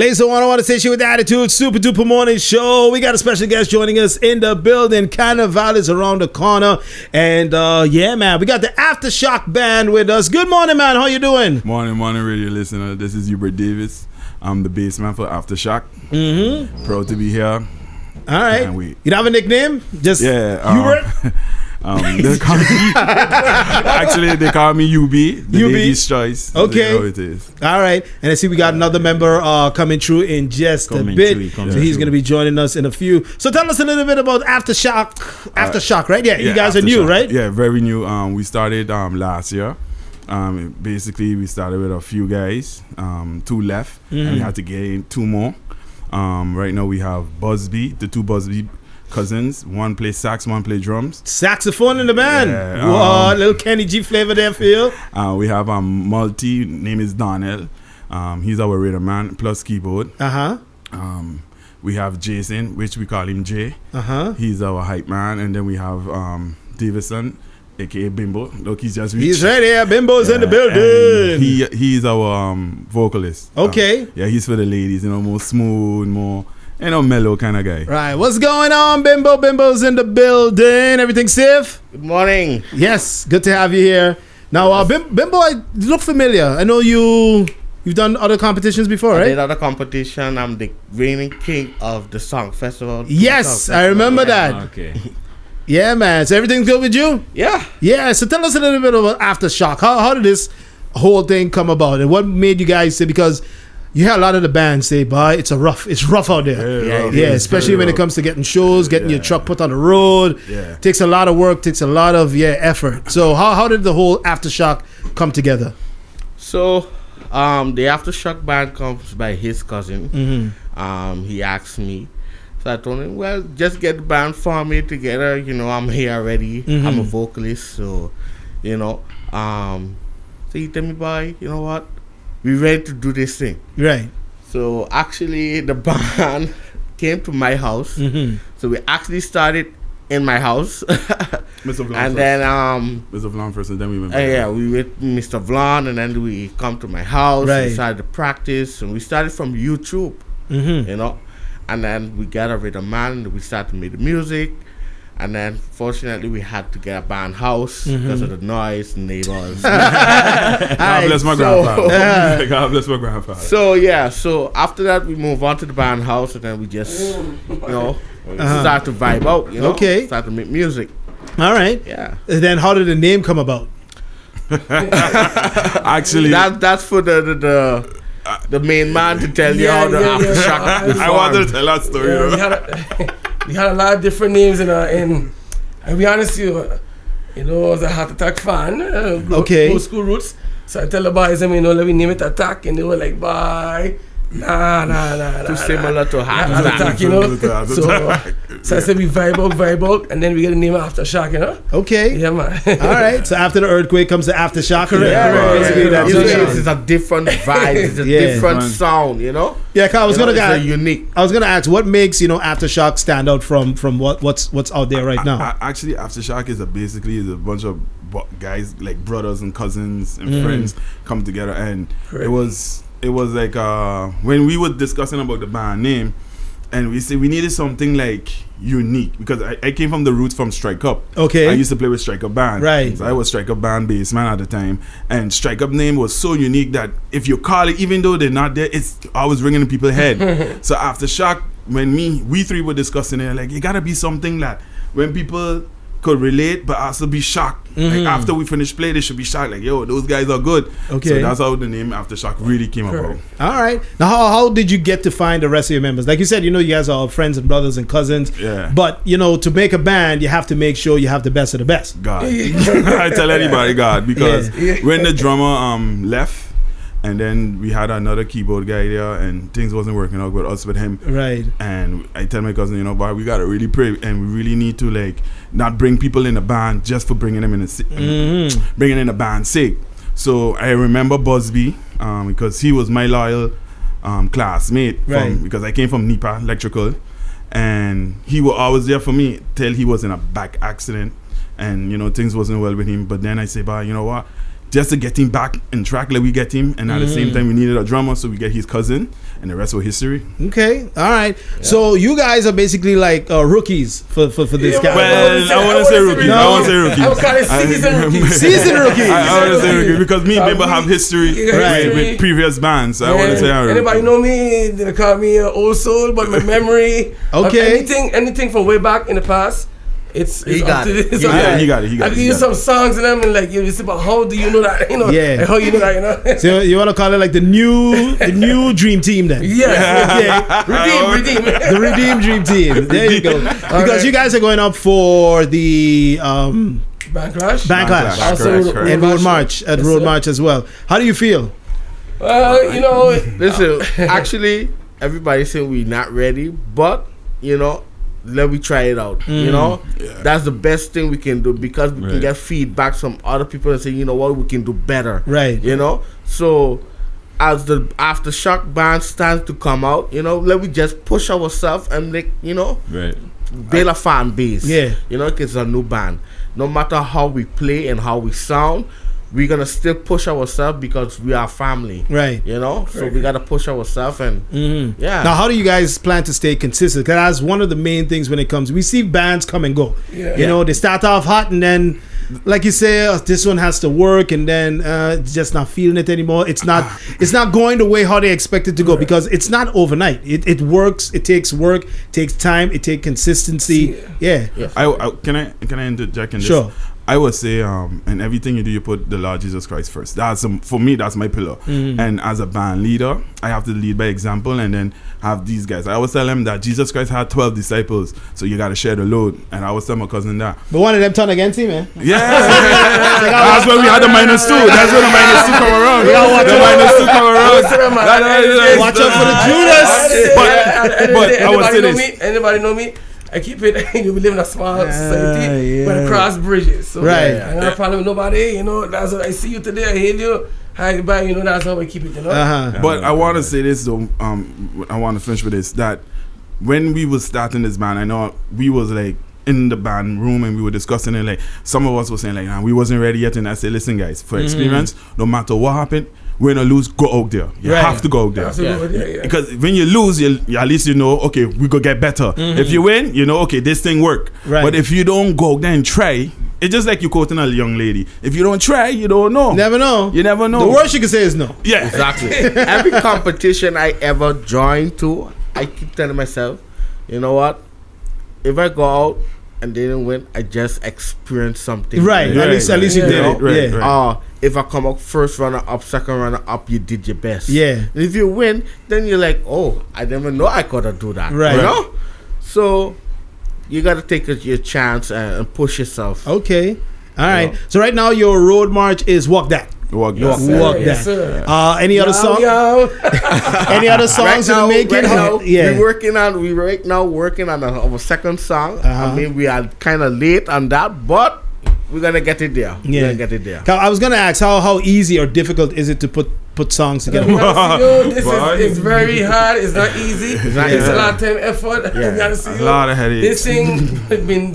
Ladies and gentlemen, I want to say you with attitude, super duper morning show. We got a special guest joining us in the building. Carnival is around the corner, and yeah, man, we got the AfterShock Band with us. Good morning, man. How you doing? Morning, radio listener. This is Hubert Davis. I'm the bass man for AfterShock. Proud to be here. All right. You don't have a nickname? Just Hubert. Actually, they call me UB. The Lady's Choice. Okay. How it is. All right. And I see we got another member coming through in just a bit. So he's going to be joining us in a few. So tell us a little bit about AfterShock. AfterShock, right? Yeah, you guys are new, right? Yeah, very new. We started last year. Basically, we started with a few guys. 2 left. And we had to get in 2 more. Right now, we have Busby, the 2 Busby cousins. One plays sax, one plays drums. Saxophone in the band. Yeah, little Kenny G flavor there for you. We have multi, name is Donnell. He's our rhythm man plus keyboard. We have Jason, which we call him Jay. He's our hype man. And then we have Davison, aka Bimbo. Look, he's just reached. He's ready. Yeah, Bimbo's in the building. He's our vocalist. Okay. Yeah, he's for the ladies, more smooth, more mellow kind of guy. Right. What's going on, Bimbo? Bimbo's in the building. Everything safe? Good morning. Yes. Good to have you here. Now, Bimbo, I look familiar. I know you've done other competitions before, right? I did other competition. I'm the reigning king of the song festival. Yes, I remember that. Okay. Yeah, man. So everything's good with you? Yeah. Yeah. So tell us a little bit about AfterShock. How did this whole thing come about, and what made you guys say? Because you hear a lot of the bands say, "Boy, it's rough out there." Yeah, especially when it comes to getting shows, getting your truck put on the road. Yeah, takes a lot of work, takes a lot of effort. So how did the whole AfterShock come together? So, the AfterShock Band comes by his cousin. He asked me, so I told him, "Well, just get the band formed together. I'm here already. I'm a vocalist, so So he told me, "Boy, you know what? We're ready to do this thing." Right. So actually the band came to my house. So we actually started in my house. Mr. Vlon and first. then Mr. Vlon first, and then we went back. we with Mr. Vlon, and then we come to my house. Right. We started to practice, and we started from YouTube. And then we gathered with a man. We started to make the music. And then, fortunately, we had to get a band house because of the noise, neighbors. God bless my grandfather. God bless my grandfather. So after that, we move on to the band house, and then we just, start to vibe out, Okay. Start to make music. All right. Yeah. And then how did the name come about? Actually, that's for the main man to tell you how the AfterShock was I wanted to tell that story. We had a lot of different names and I'll be honest with you, I was a Heart Attack fan. Old school roots. So I tell the boys, let me name it Attack, and they were like, bye. Nah. Too similar to Heart Attack, So I said we vibe out, and then we get the name AfterShock, Okay. Yeah, man. All right. So after the earthquake comes the AfterShock. It's a different vibe. It's a different sound, Yeah, I was gonna ask. Unique. I was gonna ask, what makes AfterShock stand out from what's out there right now? Actually, AfterShock is basically a bunch of guys, like brothers and cousins and friends come together, and it was like when we were discussing about the band name, and we said we needed something like unique, because I came from the roots from Strike Up. Okay. I used to play with Strike Up Band. Right. So I was Strike Up Band bass man at the time, and Strike Up name was so unique that if you call it, even though they're not there, it's always ringing in people's head. So AfterShock, when we 3 were discussing it, like, it gotta be something that when people could relate but also be shocked. Like, after we finish play, they should be shocked, like, yo, those guys are good. Okay. So that's how the name AfterShock really came about. All right. Now, how did you get to find the rest of your members? Like you said, you guys are all friends and brothers and cousins. Yeah. But to make a band, you have to make sure you have the best of the best. God. I tell anybody God, because when the drummer left, and then we had another keyboard guy there, and things wasn't working out with us with him. Right. And I tell my cousin, boy, we gotta really pray, and we really need to not bring people in the band just for bringing them in bringing in the band's sake. So I remember Busby, because he was my loyal classmate, because I came from NEPA Electrical, and he was always there for me till he was in a back accident, and things wasn't well with him. But then I say, you know what? just to get him back in track, like we get him, and at the same time we needed a drummer, so we get his cousin, and the rest was history. Okay, all right. Yeah. So you guys are basically like rookies for this guy. Well, I want to say rookies. I want to say rookies. I would call it season rookies. Season rookies. I want to say rookies because me and Bimba have history with previous bands. So I want to say anybody know me? They call me old soul, but my memory of anything from way back in the past. It's he got it. He got it. I give you some songs and them and like you say, but how do you know that? You know, like, how you know that? You know. So you want to call it like the new dream team then? Yeah. Redeem. The Redeem Dream Team. There you go. Because you guys are going up for the Backlash. Also and Road March at Road March as well. How do you feel? You know, listen. Actually, everybody saying we're not ready, but you know. Let me try it out. You know, that's the best thing we can do because we can get feedback from other people and say, you know what, we can do better. Right. You know, so as the AfterShock Band stands to come out, you know, let me just push ourselves and like, you know, build a fan base. Yeah. You know, it's a new band. No matter how we play and how we sound, we're gonna still push ourselves because we are family, right? You know, so we gotta push ourselves and yeah. Now, how do you guys plan to stay consistent? Because that's one of the main things when it comes. We see bands come and go. You know, they start off hot and then, like you say, this one has to work, and then just not feeling it anymore. It's not going the way how they expect it to go because it's not overnight. It works. It takes work. It takes time. It takes consistency. Yeah. I can I interject in this? Sure. I would say, in everything you do, you put the Lord Jesus Christ first. That's for me. That's my pillar. And as a band leader, I have to lead by example, and then have these guys. I always tell them that Jesus Christ had 12 disciples, so you got to share the load. And I always tell my cousin that. But one of them turned against him, man. Yeah, that's when we had the -2. That's when the -2 come around. The -2 come around. Watch out for the Judas. But I would say this. Anybody know me? I keep it. We live in a small society where I cross bridges. So I don't have a problem with nobody. You know, that's what I see you today. I hail you. Hi, bye. You know, that's how I keep it. You know. But I want to say this though. I want to finish with this. That when we was starting this band, I know we was like in the band room and we were discussing it. Like some of us were saying like, nah, we wasn't ready yet. And I said, listen, guys, for experience, no matter what happened, win or lose, go out there. You have to go out there. Because when you lose, at least you know, okay, we go get better. If you win, you know, okay, this thing work. But if you don't go out there and try, it's just like you quoting a young lady. If you don't try, you don't know. Never know. You never know. The worst you can say is no. Yeah. Exactly. Every competition I ever joined to, I keep telling myself, you know what? If I go out and they didn't win, I just experienced something. Right. At least you did it. If I come up first runner up, second runner up, you did your best. Yeah. And if you win, then you're like, oh, I never know I could do that. Right. You know? So you got to take your chance and push yourself. Okay. All right. So right now your road march is Walk That. Walk That. Yes, sir. Any other song? Any other songs in the making? We're right now working on our second song. I mean, we are kind of late on that, but we're gonna get it there. We're gonna get it there. I was gonna ask how easy or difficult is it to put put songs together. It's very hard. It's not easy. It's a lot of time, effort. A lot of headaches. This thing has been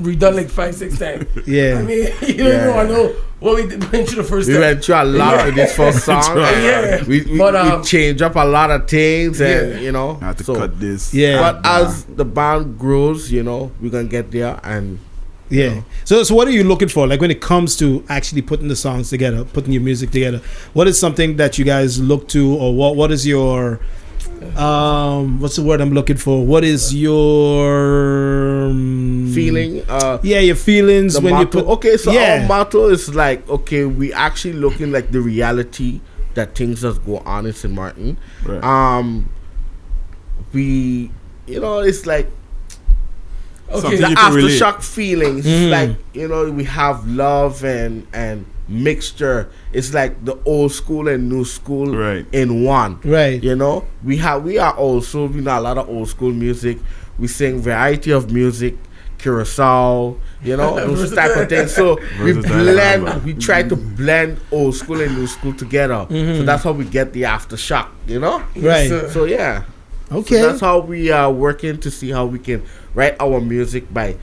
redone like 5-6 times. Yeah. I mean, you don't even know what we went through the first time. We went through a lot with this first song. We changed up a lot of things, and you know, I have to cut this. Yeah. But as the band grows, you know, we're gonna get there and. Yeah. So what are you looking for? Like when it comes to actually putting the songs together, putting your music together, what is something that you guys look to, or what is your what's the word I'm looking for? What is your feeling? Your feelings when motto. you put. Okay, so our motto is like, okay, we actually looking like the reality that things that go on in St.Maarten. Right. We, you know, it's like. Okay. The AfterShock feelings, like, you know, we have love and mixture. It's like the old school and new school in one. Right. You know, we are old school. We know a lot of old school music. We sing variety of music, curacao, you know, those type of things. So we try to blend old school and new school together. So that's how we get the AfterShock, you know? Right. So yeah. Okay. So that's how we are working to see how we can write our music by,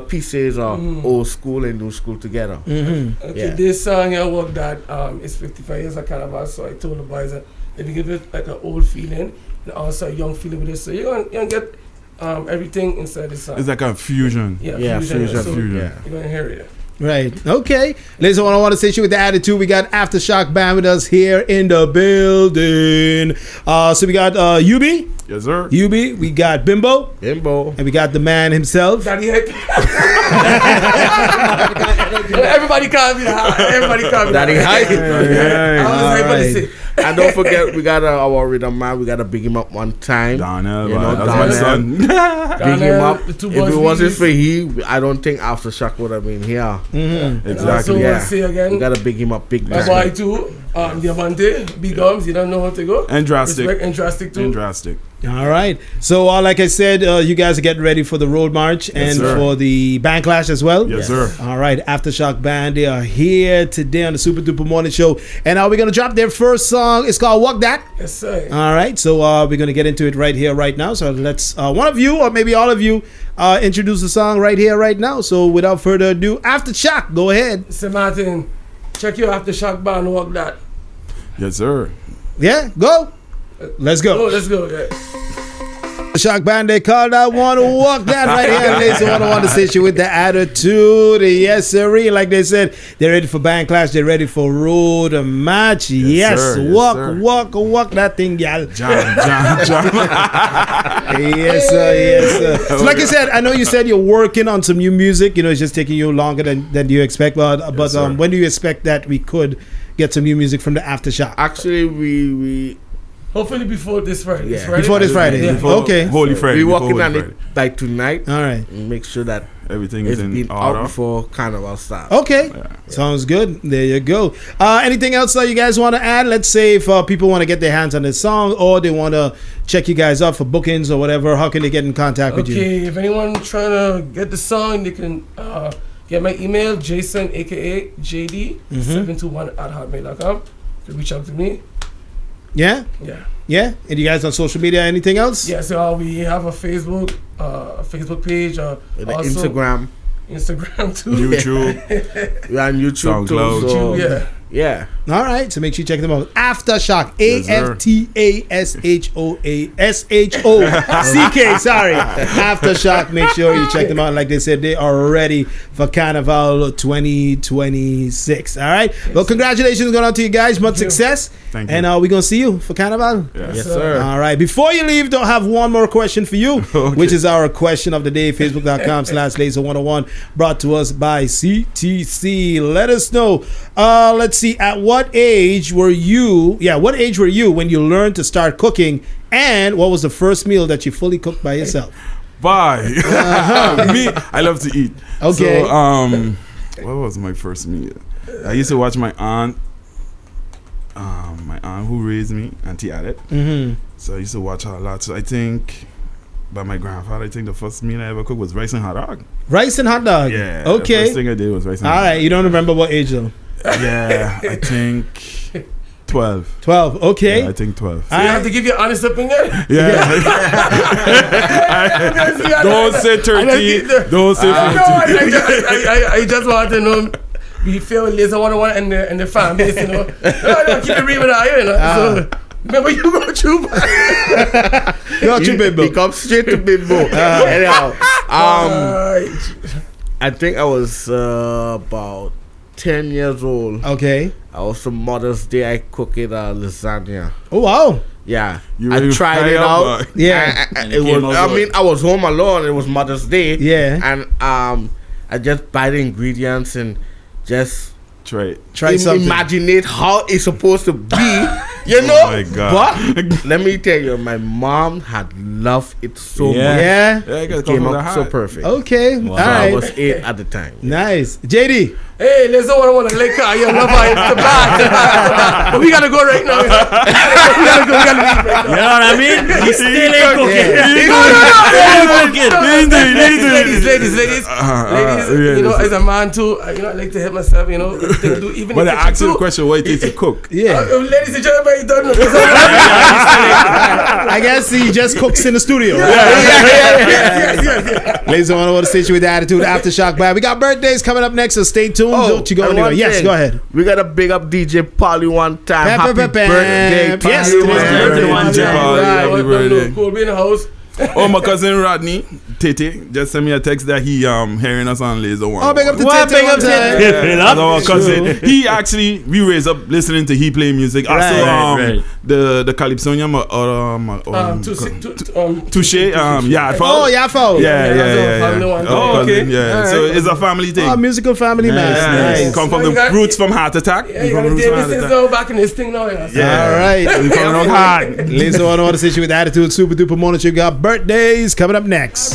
pieces of old school and new school together. Mm-hmm. Okay, this song I worked that is 55 years of Carnival, so I told the boys that if you give it like an old feeling and also a young feeling with it, so you're gonna get everything inside the song. It's like a fusion. Fusion. So Fusion. you're gonna hear it. Right. Okay. Ladies and gentlemen, I want to say with the attitude. We got AfterShock Band with us here in the building. So we got UB. Yes, sir. UB. We got Bimbo. Bimbo. And we got the man himself. Daddy Heck. Everybody call me that. Everybody call me Daddy that. Heck. And don't forget, we got our rhythm man. We got to big him up one time. Donnell, that's my son. Big him up. The two If boys it wasn't Bees. for he, I don't think AfterShock would have been here. Mm-hmm. Exactly. So say again. We got to big him up big My time. boy too. Diamante, Big Gums. You don't know how to go. And Drastic. Respect and Drastic too. And Drastic. All right. So, like I said, you guys are getting ready for the road march and sir. for the band clash as well. Yes, sir. All right. AfterShock Band, they are here today on the Super Duper Morning Show. And we're going to drop their first song. It's called Walk That. Yes, sir. All right. So, we're going to get into it right here, right now. So, let's, one of you or maybe all of you, introduce the song right here, right now. So, without further ado, AfterShock, go ahead. St.Maarten, check your AfterShock Band, Walk That. Yes, sir. Yeah, go. Let's go. Oh, let's go, guys. Shock Band, they call that one Walk That right here. Ladies and gentlemen, the station with the attitude. Yes, sir. Like they said, they're ready for band clash. They're ready for road match. Yes, sir. Yes, walk, sir. walk that thing, y'all. Jam. Yes, sir. Yes, sir. So like I said, I know you said you're working on some new music. It's just taking you longer than you expect. But sir. when do you expect that we could get some new music from the AfterShock? Actually, we Hopefully before this Friday. Yeah. This Friday? Before this Friday. Yeah. Okay. Holy Friday. we before working Holy on Friday. it by tonight. All right. And make sure that Everything it's is in been order. out before Carnival starts. Okay. Yeah. Sounds good. There you go. Anything else that you guys want to add? Let's say if people want to get their hands on this song or they want to check you guys out for bookings or whatever, how can they get in contact with you? Okay, if anyone trying to get the song, they can get my email, Jason, aka JD, 721@hotmail.com. You can reach out to me. Yeah? Yeah. Yeah? And you guys on social media? Anything else? Yeah, so we have a Facebook page, With the also Instagram too. YouTube. We're on YouTube too. SoundCloud. So, Yeah. yeah. All right. So make sure you check them out. AfterShock. Yes, sir. Aftashock. Sorry. AfterShock. Make sure you check them out. Like they said, they are ready for Carnival 2026. All right. Well, congratulations going on to you guys. Much success. Thank you. And we're going to see you for Carnival. Yes, sir. All right. Before you leave, don't have one more question for you, Okay. which is our question of the day. Facebook.com/Laser101. Brought to us by CTC. Let us know. Let's see. At what age were you? Yeah. What age were you when you learned to start cooking? And what was the first meal that you fully cooked by yourself? Bye. Me, I love to eat. Okay. So, what was my first meal? I used to watch my aunt who raised me, Auntie Adet. Mm-hmm. So I used to watch her a lot. So I think, by my grandfather, I think the first meal I ever cooked was rice and hot dog. Rice and hot dog. Yeah. The Okay. first thing I did was rice and All hot right. You don't remember what age though? dog. Yeah, I think 12. 12. Okay. Yeah, I think 12. So you have to give your honest opinion. Yeah. Don't say 13. Don't say 14. I just want to know. We feel Laser 101 and the fan base, you know. No, keep it real with her, you know. So, remember you go through. Go to Bimbo. He comes straight to Bimbo. Anyhow, I think I was about 10 years old. Okay. I was for Mother's Day. I cooked lasagna. Oh wow. Yeah, You I really tried fry it up, out. but- Yeah. It was. I mean, I was home alone. It was Mother's Day. Yeah. And I just buy the ingredients and just Try it. Try something. imaginate how it's supposed to be. You know. Oh my God. But let me tell you, my mom had loved it so Yeah. much. Yeah. Yeah, I gotta It came come from the up so heart. perfect. Okay. Wow. All So I right. was 8 at the time. Nice. JD. Hey, Laser 101 and Lake Car, you love her. To back. But we gotta go right now. We gotta leave right now. You know what I mean? He's still ain't cooking. Ladies, you know, as a man too, I like to help myself, you know. Do even But I if asked you the too. question, what it takes to cook? Yeah. Ladies and gentlemen, boy, you don't know. I guess he just cooks in the studio. Ladies and gentlemen, I want to state you with the attitude AfterShock Band. We got birthdays coming up next, so stay tuned. Don't you go anywhere. Yes, go ahead. We got to big up DJ Polly one time. Happy birthday. Yes, DJ Polly. Happy birthday. Cool, be in the house. Oh, my cousin Rodney, Tete, just sent me a text that he hearing us on Laser One. Oh, big up to What? Tete. Big up to Tete. That's our cousin. He actually, we raised up listening to he play music. Also, the Calypsonian, Touche, Yadfo. Oh, Yadfo. Yeah. Oh, okay. Yeah. So it's a family thing. Oh, musical family, man. Nice. Come from the roots from Heart Attack. Yeah, you got to Davis since now back in this thing now. Yeah. All right. We coming out hard. Ladies and gentlemen, I want to state you with the attitude super duper morning. You got birthdays coming up next.